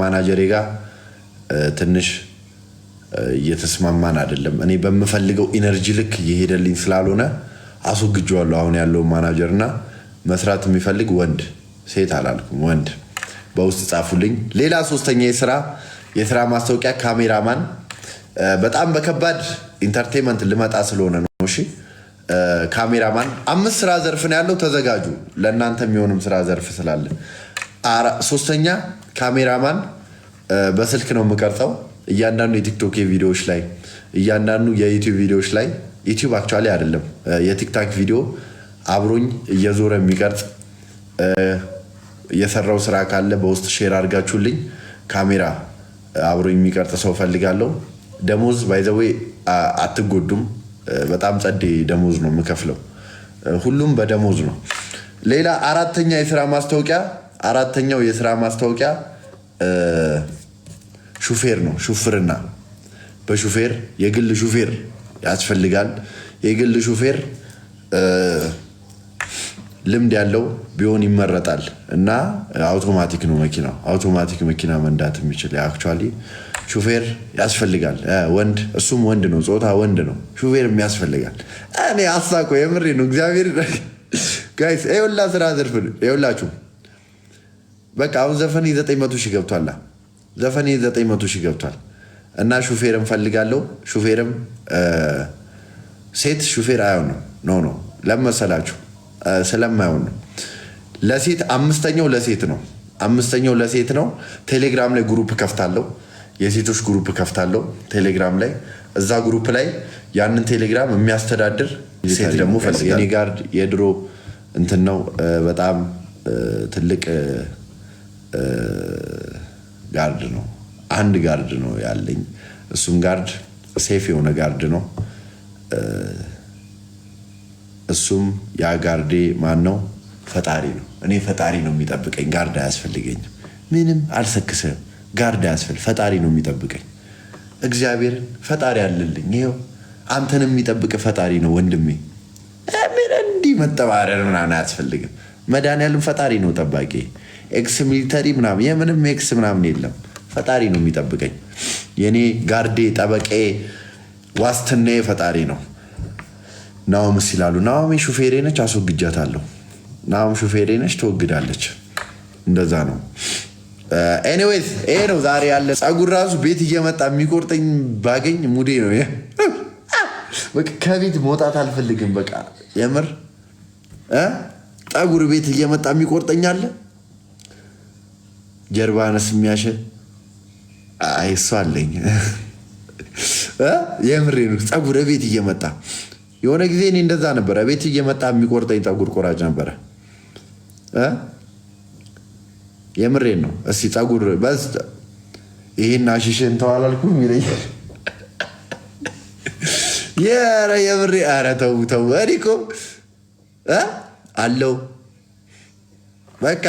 ከማናጀሬ ጋር ትንሽ እየተስማማን አይደለም። እኔ በምፈልገው ኢነርጂ ልክ እየሄደልኝ ስላልሆነ አስወግጄዋለሁ አሁን ያለው ማናጀርና መስራት የሚፈልግ ወንድ ሴት አላልኩም ወንድ በውስጥ ጻፉልኝ። ሌላ ሶስተኛ የስራ ማስታወቂያ ካሜራማን በጣም በከባድ ኢንተርቴይንመንት ልመጣ ስለሆነ ነው። እሺ ካሜራማን 5 ስራ ዘርፍ ነው ያለው። ተዘጋጁ ለእናንተ የሚሆንም ስራ ዘርፍ ስላለ። ሶስተኛ ካሜራማን በስልክ ነው የምቀርጸው። እያንዳንዱ የቲክቶክ ቪዲዮዎች ላይ እያንዳንዱ የዩቲዩብ ቪዲዮዎች ላይ ዩቲዩብ አክቹዋሊ አይደለም የቲክታክ ቪዲዮ አብሮኝ እየዞረ የሚቀርጽ የሰራው ስራ ካለ በውስጥ ሼር አድርጋችሁልኝ ካሜራ አብሮኝ የሚቀርጽ ሰው ፈልጋለሁ። ደሞዝ ባይ ዘ ዌይ አትጎዱም። በጣም ጸዴ ደሞዝ ነው የምከፍለው። ሁሉም በደሞዝ ነው። ሌላ አራተኛው የስራ ማስታወቂያ ሹፌር ነው። ሹፍርና በሹፌር የግል ሹፌር ያስፈልጋል። የግል ሹፌር ልምድ ያለው ቢሆን ይመረጣል እና አውቶማቲክ ነው መኪናው። አውቶማቲክ መኪና መንዳት የሚችል አክቹዋሊ ሹፌር ያስፈልጋል። ወንድ እሱም ወንድ ነው፣ ጾታ ወንድ ነው። ሹፌር ያስፈልጋል። እኔ አሳቆ የምሬ ነው። እግዚአብሔር ጋይስ ይኸውላ ስራ ዘርፍ ይኸውላችሁ። በቃ አሁን ዘፈኔ 900 ሺህ ገብቷል። ዘፈኔ 900 ሺህ ገብቷል እና ሹፌርም ፈልጋለሁ። ሹፌርም ሴት ሹፌር አይሆንም። ኖ ለመሰላችሁ ስለማይሆን ነው። ለሴት አምስተኛው ለሴት ነው። ቴሌግራም ላይ ግሩፕ ከፍታለሁ። የሴቶች ግሩፕ ከፍታለሁ ቴሌግራም ላይ። እዛ ግሩፕ ላይ ያንን ቴሌግራም የሚያስተዳድር ሴት ደግሞ ፈልጋለሁ። የኔ ጋርድ የድሮ እንትን ነው። በጣም ትልቅ ጋርድ ነው። አንድ ጋርድ ነው ያለኝ። እሱም ጋርድ ሴፍ የሆነ ጋርድ ነው። እሱም ያ ጋርዴ ማን ነው? ፈጣሪ ነው። እኔ ፈጣሪ ነው የሚጠብቀኝ። ጋርድ አያስፈልገኝም። ምንም አልሰክስም። ጋርድ አያስፈልግ። ፈጣሪ ነው የሚጠብቀኝ። እግዚአብሔርን ፈጣሪ አለልኝ። ይኸው አንተን የሚጠብቅ ፈጣሪ ነው ወንድሜ። ምን እንዲህ መጠባረር ምናምን አያስፈልግም። መድኃኒዓለም ፈጣሪ ነው ጠባቂ። ኤክስ ሚሊተሪ ምናምን የምንም ኤክስ ምናምን የለም። ፈጣሪ ነው የሚጠብቀኝ። የኔ ጋርዴ ጠበቄ ዋስትናዬ ፈጣሪ ነው። ናኦም ሲላሉ ናኦም ሹፌሬ ነች፣ አስወግጃታለሁ። ናኦም ሹፌሬ ነች፣ ትወግዳለች። እንደዛ ነው። ኤኒዌይስ ይሄ ነው ዛሬ ያለ። ፀጉር ራሱ ቤት እየመጣ የሚቆርጠኝ ባገኝ ሙዴ ነው። ከቤት መውጣት አልፈልግም። በቃ የምር ፀጉር ቤት እየመጣ የሚቆርጠኝ አለ። ጀርባነስ የሚያሸ እሱ አለኝ። የምሬ ነው። ፀጉር ቤት እየመጣ የሆነ ጊዜ እኔ እንደዛ ነበረ። ቤት እየመጣ የሚቆርጠኝ ፀጉር ቆራጭ ነበረ። የምሬን ነው። እስኪ ፀጉር በስ ይሄን አሽሽን ተዋላልኩም ይለኛል። የምሬ ኧረ ተው እኔ እኮ አለው በቃ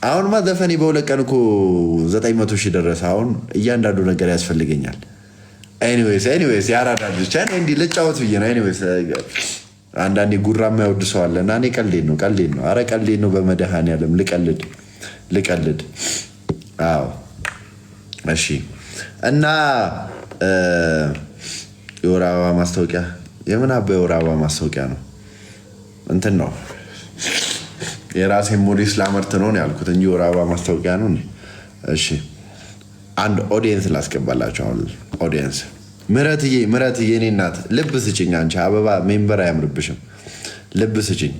አሁንማ ዘፈኔ በሁለት ቀን እኮ 900 ሺህ ደረሰ። አሁን እያንዳንዱ ነገር ያስፈልገኛል። ኤኒዌይስ ያራዳለች እንዲህ ልጫወት ብዬ ነው። ኤኒዌይስ አንዳንዴ ጉራ የማይወድ ሰው አለ እና እኔ ቀልዴን ነው። ኧረ ቀልዴን ነው። በመድኃኒዓለም ልቀልድ። አዎ እሺ። እና የወር አበባ ማስታወቂያ የምን አባ የወር አበባ ማስታወቂያ ነው? እንትን ነው የራሴን ሞዴስ ላመርት ነው ያልኩት እንጂ የወር አበባ ማስታወቂያ ነው። እሺ አንድ ኦዲየንስ ላስገባላችሁ። አሁን ኦዲየንስ ምረትዬ እኔ እናት ልብ ስጭኝ። አንቺ አበባ ሜምበር አያምርብሽም። ልብ ስጭኝ።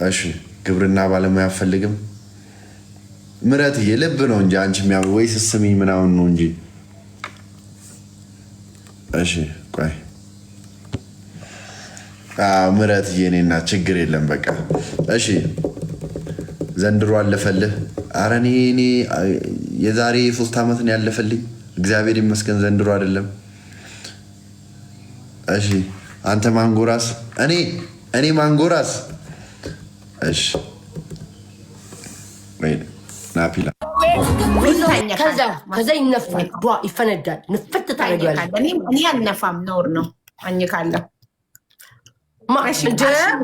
እሺ ግብርና ባለሙያ አፈልግም። ምረትዬ ልብ ነው እንጂ አንቺ የሚያምር ወይስ ስሚኝ ምናምን ነው እንጂ። እሺ ቆይ ምረትዬ እኔ እናት ችግር የለም በቃ እሺ። ዘንድሮ አለፈልህ? ኧረ እኔ የዛሬ 3 ዓመት ነው ያለፈልኝ። እግዚአብሔር ይመስገን ዘንድሮ አይደለም። እሺ አንተ ማንጎራስ፣ እኔ ማንጎራስ። እሺ ናፒላ ከዛ ይነፋል፣ ይፈነዳል። ንፍት ታደርጊያለሽ። እኔ አልነፋም፣ ነውር ነው። አኝካለሁ።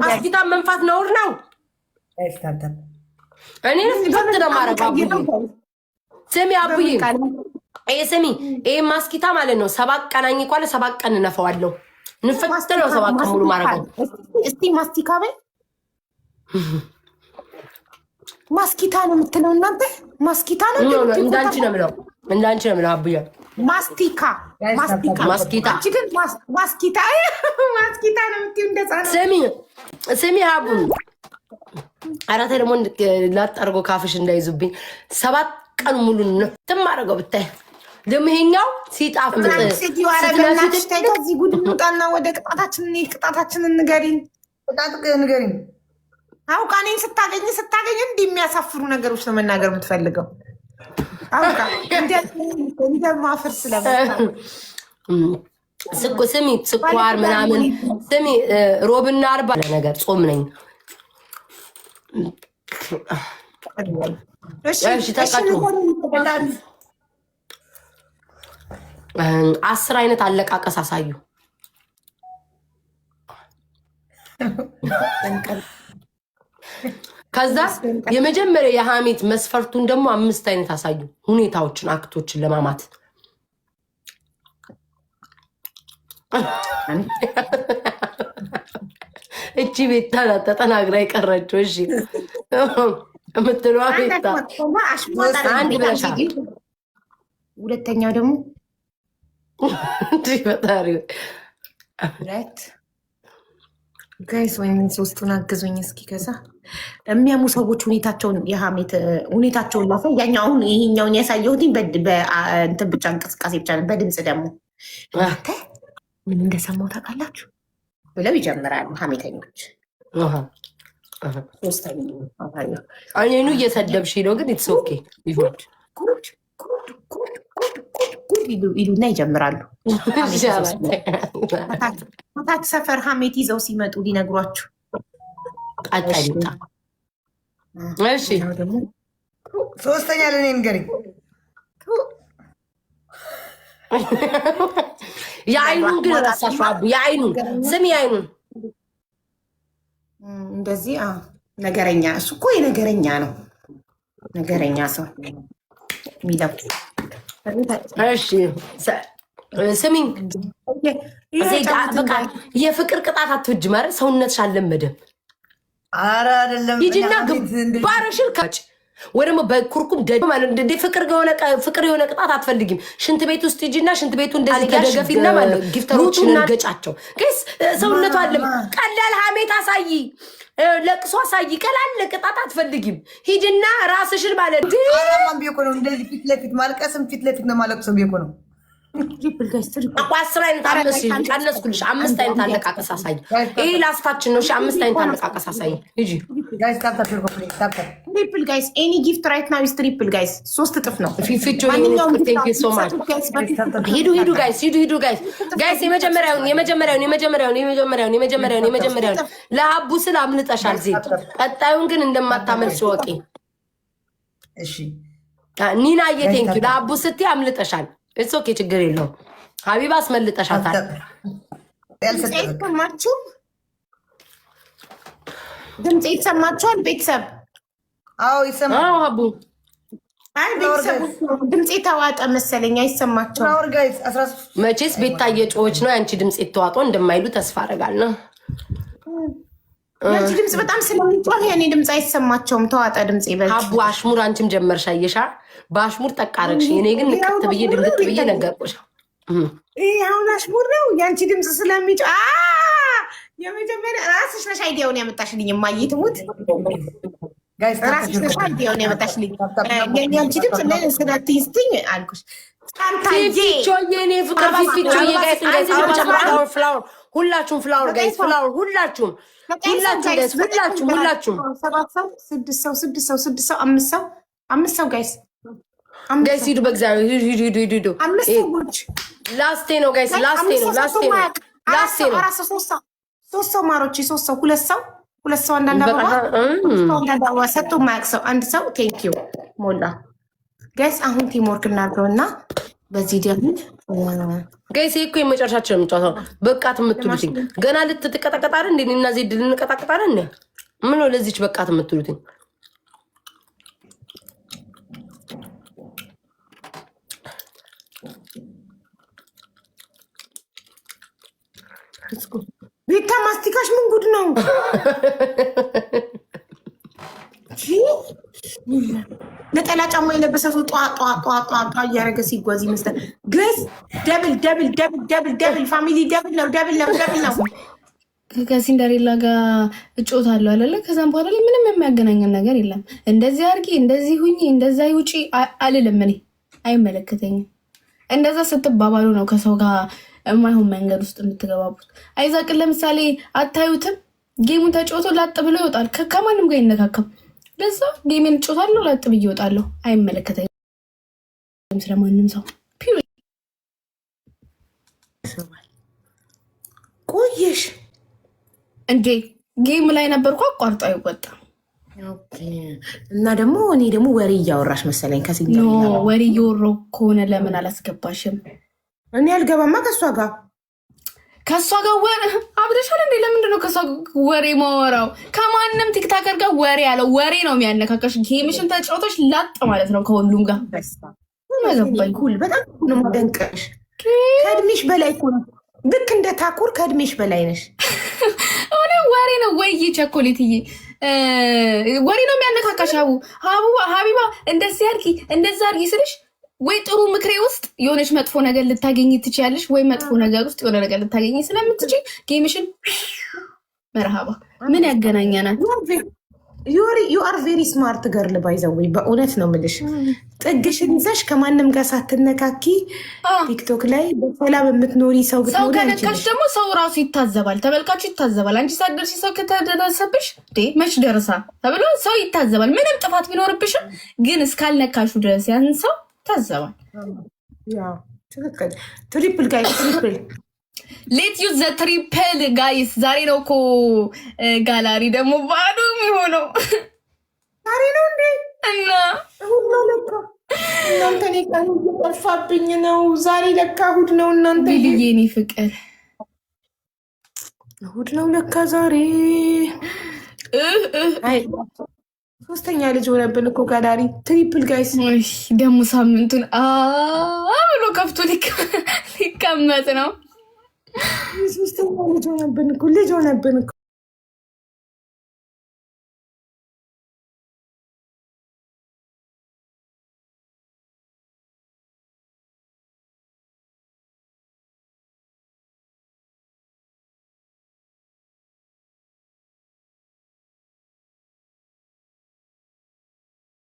አስጊታ መንፋት ነውር ነው። እኔ ንፍት ነው የማደርገው። ስሚ አቡዬ፣ ስሚ ይሄ ማስኪታ ማለት ነው 7 ቀን አኝኳለ 7 ቀን እነፋዋለሁ። ንፍት ነው 7 ቀን ሙሉ ማድረገው። እስቲ ማስቲካ በይ። ማስኪታ ነው የምትለው እናንተ? ማስኪታ ነው እንዳንቺ ነው የምለው፣ እንዳንቺ ነው የምለው አቡዬ። ማስቲካ ማስኪታ ግን ማስኪታ ማስኪታ ነው የምትይው እንደዛ ነው። ስሚ አቡ፣ አራተ ደግሞ ላጣርጎ ካፍሽ እንዳይዙብኝ 7 ቀን ሙሉ ንፍት ማድረገው ብታይ። ደግሞ ይሄኛው ሲጣፍጥ ከዚህ ጉድ እንውጣና ወደ ቅጣታችንን ንገሪን። አውቃ እኔን ስታገኝ እንዲህ የሚያሳፍሩ ነገሮች ነው መናገር የምትፈልገው። አውቃ እንደማፈር ስሚ ስኳር ምናምን ስሚ ሮብና አርባ ነገር ጾም ነኝ። እሺ ተቀጡ 10 አይነት አለቃቀስ አሳዩ። ከዛ የመጀመሪያ የሐሜት መስፈርቱን ደግሞ 5 አይነት አሳዩ። ሁኔታዎችን አክቶችን ለማማት እቺ ቤታ ተጠናግራ የቀረችው። እሺ የምትለዋ ቤታ አንድ ብለሻል። ሁለተኛው ደግሞ ፈጣሪ ጋይስ ወይም 3ቱን አግዙኝ እስኪ። ከዛ የሚያሙ ሰዎች ሁኔታቸውን ላፈ ያኛውን ይሄኛውን ያሳየሁትኝ በእንትን ብቻ እንቅስቃሴ ብቻ ነው። በድምፅ ደግሞ እናንተ ምን እንደሰማው ታውቃላችሁ ብለው ይጀምራሉ ሐሜተኞች። እኔኑ እየሰደብሽ ነው ግን ኢትስ ኦኬ ይሁን ይሉና ይጀምራሉ። ታች ሰፈር ሐሜት ይዘው ሲመጡ ሊነግሯችሁ። ቀጣይታ እሺ፣ ሶስተኛ ለኔ ንገሪኝ። የአይኑን ግን ረሳሽ አቡ። የአይኑን ስሚ፣ የአይኑን እንደዚህ ነገረኛ። እሱ እኮ የነገረኛ ነው፣ ነገረኛ ሰው የሚለው። እሺ ስሚኝ፣ በቃ የፍቅር ቅጣት አትወጅ ማለት ሰውነትሽ አልለመደም። ኧረ አይደለም ሂጂና ግንባርሽን ካጭ ወይ ደግሞ በኩርኩም ማለት እንደ ፍቅር የሆነ ቅጣት አትፈልጊም። ሽንት ቤት ውስጥ ሂጂና ሽንት ቤቱ እንደዚህ ተደገፊና ማለት ጊፍተሮችን ገጫቸው። ግን ሰውነቱ አለም ቀላል ሐሜት አሳይ፣ ለቅሶ አሳይ፣ ቀላል ቅጣት አትፈልጊም። ሂጂና ራስሽን ማለት አላማም ቢኮ ነው እንደዚህ ፊት ለፊት ማልቀስም ፊት ለፊት ነው ማለቅሰው ቢኮ ነው። 10 አይነት ቀነስኩልሽ። 5 አይነት አለቃቀስ አሳይ። ይሄ ላስታችን ነው። 5 አይነት አለቃቀስ አሳይ። ሂጂ ጋይስ ትሪፕል ጋይስ ኤኒ ጊፍት ራይት ናው ኢዝ ትሪፕል ጋይስ 3 እጥፍ ነው። ፊፊቾ ቴንክ ዩ ሶ ማች። ሂዱ ጋይስ ሂዱ ጋይስ የመጀመሪያውን ለሀቡ ስል አምልጠሻል። ዜድ ቀጣዩን ግን እንደማታመልሽ ወቂ። እሺ ኒናዬ ቴንክ ዩ ለሀቡ ስትይ አምልጠሻል። እሱ ኦኬ ችግር የለውም። ሀቢባ አስመልጠሻታል። ያልሰማችሁ ድምፅ ይሰማችኋል ቤተሰብ? አዎ ይሰማል። አዎ ሀቡ አይ ቤተሰብ ድምፅ ተዋጠ መሰለኝ አይሰማችኋል። መቼስ ቤታዬ ጮኸች ነው ያንቺ ድምፅ የተዋጠ እንደማይሉ ተስፋ አደርጋለሁ። ያንቺ ድምፅ በጣም ስለሚጮህ የኔ ድምፅ አይሰማቸውም። ተዋጠ ድምፅ ይበል። ሀቡ አሽሙር አንቺም ጀመርሽ አየሻ። በአሽሙር ጠቃረግሽ። እኔ ግን ንቅት ብዬ ድንግጥ ብዬ ነገርኩሽ። ይህ አሁን አሽሙር ነው። ያንቺ ድምፅ ስለሚጮህ የመጀመሪያ ራስሽ ነሽ አይዲያውን ያመጣሽልኝ። እማዬ ትሙት ራስሽ ነሽ አይዲያውን ያመጣሽልኝ። ያንቺ ድምፅ ስለትይስትኝ አልኩሽ። የኔ ፍቅር ፊፊቾዬ ጋይስ ፍላወር ሁላችሁም ፍላወር ጋይስ ፍላወር ሁላችሁም ሁላችሁም 7 ሰው 5 ሰው ጋይስ ሂዱ፣ በእግዚአብሔር ሂዱ። 5 ሰዎች ላስቴ ነው ጋይስ፣ ላስቴ ነው። 3 ሰው ማሮች፣ 3 ሰው 2 ሰው አንዳንድ አበባ ሰጥቶ የማያውቅ ሰው 1 ሰው ቴንክ ዩ ሞላ ጋይስ። አሁን ቲምወርክ እናድርገው እና በዚህ ደግሞ ጋይስ እኮ የመጨረሻችን የምጫወተው በቃት የምትሉትኝ ገና ልትቀጠቀጣለ እንዴ? እና ዜድ ልንቀጣቀጣለ እንዴ? ምን ነው ለዚች በቃት የምትሉትኝ? ቤታ ማስቲካሽ ምን ጉድ ነው? ነጠላ ጫማ የለበሰ ሰው ጧ እያደረገ ሲጓዝ ይመስላል። ግሬስ ደብል ፋሚሊ ደብል ነው። ከሲንደሬላ ጋር እጮታለሁ አለለ። ከዛም በኋላ ላይ ምንም የሚያገናኘን ነገር የለም። እንደዚህ አርጊ፣ እንደዚህ ሁኚ፣ እንደዛ ውጪ አልልም። እኔ አይመለከተኝም። እንደዛ ስትባባሉ ነው ከሰው ጋር የማይሆን መንገድ ውስጥ የምትገባቡት። አይዛቅን ለምሳሌ አታዩትም? ጌሙን ተጫውቶ ላጥ ብሎ ይወጣል። ከማንም ጋር ይነካከም። ለዛ ጌሜን እጮታለሁ፣ ላጥ ብዬ ይወጣለሁ። አይመለከተኝም ስለማንም ሰው። ቆየሽ እንዴ? ጌም ላይ ነበርኩ፣ አቋርጣ ይወጣ እና ደግሞ እኔ ደግሞ ወሬ እያወራሽ መሰለኝ። ወሬ እየወራሁ ከሆነ ለምን አላስገባሽም? እኔ አልገባማ ከእሷ ጋር ወሬ አብደሻል እንዴ? ለምንድነው ከእሷ ወሬ ማወራው? ከማንም ቲክታከር ጋር ወሬ ያለው ወሬ ነው የሚያነካካሽ። ጌምሽን ተጫውተሽ ላጥ ማለት ነው ከሁሉም ጋር። በጣም ነው የማደንቅሽ። ከእድሜሽ በላይ ነው። ልክ እንደ ታኩር ከእድሜሽ በላይ ነሽ። ሆነ ወሬ ነው ወይ ቸኮሌትዬ? ወሬ ነው የሚያነካካሽ። ሀቢባ እንደዚህ አድርጊ እንደዛ አድርጊ ስልሽ ወይ ጥሩ ምክሬ ውስጥ የሆነች መጥፎ ነገር ልታገኝ ትችያለሽ፣ ወይ መጥፎ ነገር ውስጥ የሆነ ነገር ልታገኝ ስለምትችይ ጌምሽን መርሃባ ምን ያገናኘናል? ዩ አር ቬሪ ስማርት ገርል ባይዘወይ በእውነት ነው የምልሽ። ጥግሽን ይዘሽ ከማንም ጋር ሳትነካኪ ቲክቶክ ላይ በሰላም የምትኖሪ ሰው ሰው ከነካሽ ደግሞ ሰው ራሱ ይታዘባል፣ ተመልካቹ ይታዘባል። አንቺ ሳትደርሺ ሰው ከተደረሰብሽ መች ደርሳ ተብሎ ሰው ይታዘባል። ምንም ጥፋት ቢኖርብሽም ግን እስካልነካሹ ድረስ ያን ሰው ይታዘባል። ትክክል። ትሪፕል ጋይ ትሪፕል ሌት ዩዝ ዘ ትሪፕል ጋይስ። ዛሬ ነው እኮ ጋላሪ ደግሞ ባዶ የሚሆነው። ዛሬ ነው እንዴ? እና እሁድ ነው ለካ። እናንተ እኔ ቀን እየጠፋብኝ ነው። ዛሬ ለካ እሁድ ነው። እናንተ ቢልዬ እኔ ፍቅር እሁድ ነው ለካ ዛሬ። ሶስተኛ ልጅ ሆነብን እኮ ጋላሪ ትሪፕል ጋይስ። ደግሞ ሳምንቱን ብሎ ከፍቶ ሊቀመጥ ነው። ሶስተኛ ልጅ ሆነብን እኮ